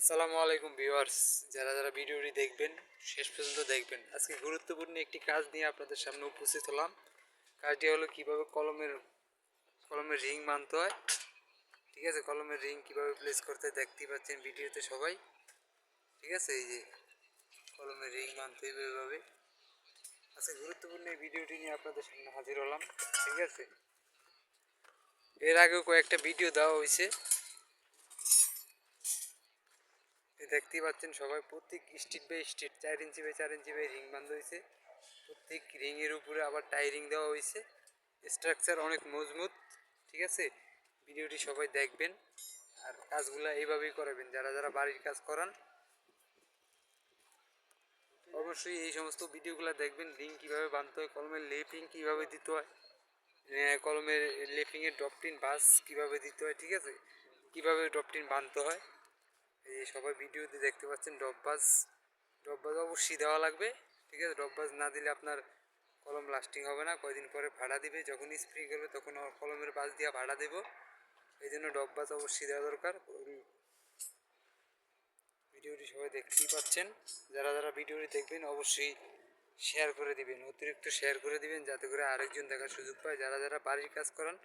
আসসালামু আলাইকুম ভিউয়ার্স, যারা যারা ভিডিওটি দেখবেন শেষ পর্যন্ত দেখবেন। আজকে গুরুত্বপূর্ণ একটি কাজ নিয়ে আপনাদের সামনে উপস্থিত হলাম। কাজটি হলো কিভাবে কলমের রিং বানতে হয়। ঠিক আছে, কলমের রিং কিভাবে প্লেস করতে হয় দেখতেই পাচ্ছেন ভিডিওতে সবাই। ঠিক আছে, এই যে কলমের রিং বানতে হবে এভাবে। আজকে গুরুত্বপূর্ণ এই ভিডিওটি নিয়ে আপনাদের সামনে হাজির হলাম। ঠিক আছে, এর আগেও কয়েকটা ভিডিও দেওয়া হয়েছে, দেখতেই পাচ্ছেন সবাই। প্রত্যেক street by street 4 inch by 4 inch by ring বান্ধা হয়েছে। প্রত্যেক রিংয়ের উপরে আবার টাইরিং দেওয়া হয়েছে। স্ট্রাকচার অনেক মজবুত। ঠিক আছে, ভিডিওটি সবাই দেখবেন আর কাজগুলো এইভাবেই করাবেন। যারা যারা বাড়ির কাজ করান অবশ্যই এই সমস্ত ভিডিওগুলো দেখবেন। রিং কীভাবে বাঁধতে হয়, কলমের লেপিং কীভাবে দিতে হয়, কলমের লেপিংয়ের ডপটিন বাস কীভাবে দিতে হয়। ঠিক আছে, কীভাবে ডপটিন বাঁধতে হয় এই সবাই ভিডিওতে দেখতে পাচ্ছেন। ডববাজ অবশ্যই দেওয়া লাগবে। ঠিক আছে, ডববাজ না দিলে আপনার কলম লাস্টিং হবে না, কয়দিন পরে ভাড়া দিবে। যখন স্প্রে করবে তখন কলমের বাস দিয়ে ভাড়া দেবো। এই জন্য ডববাজ অবশ্যই দেওয়া দরকার। ভিডিওটি সবাই দেখতেই পাচ্ছেন। যারা যারা ভিডিওটি দেখবেন অবশ্যই শেয়ার করে দিবেন, অতিরিক্ত শেয়ার করে দিবেন, যাতে করে আরেকজন দেখার সুযোগ পায়। যারা যারা বাড়ির কাজ করান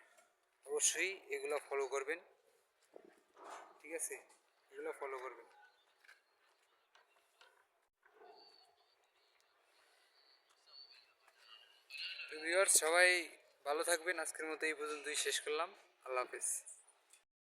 অবশ্যই এগুলো ফলো করবেন। ঠিক আছে, এগুলো ফলো করবেন। তো ভিউয়ার্স, সবাই ভালো থাকবেন। আজকের মতো এই পর্যন্তই শেষ করলাম। আল্লাহ হাফেজ।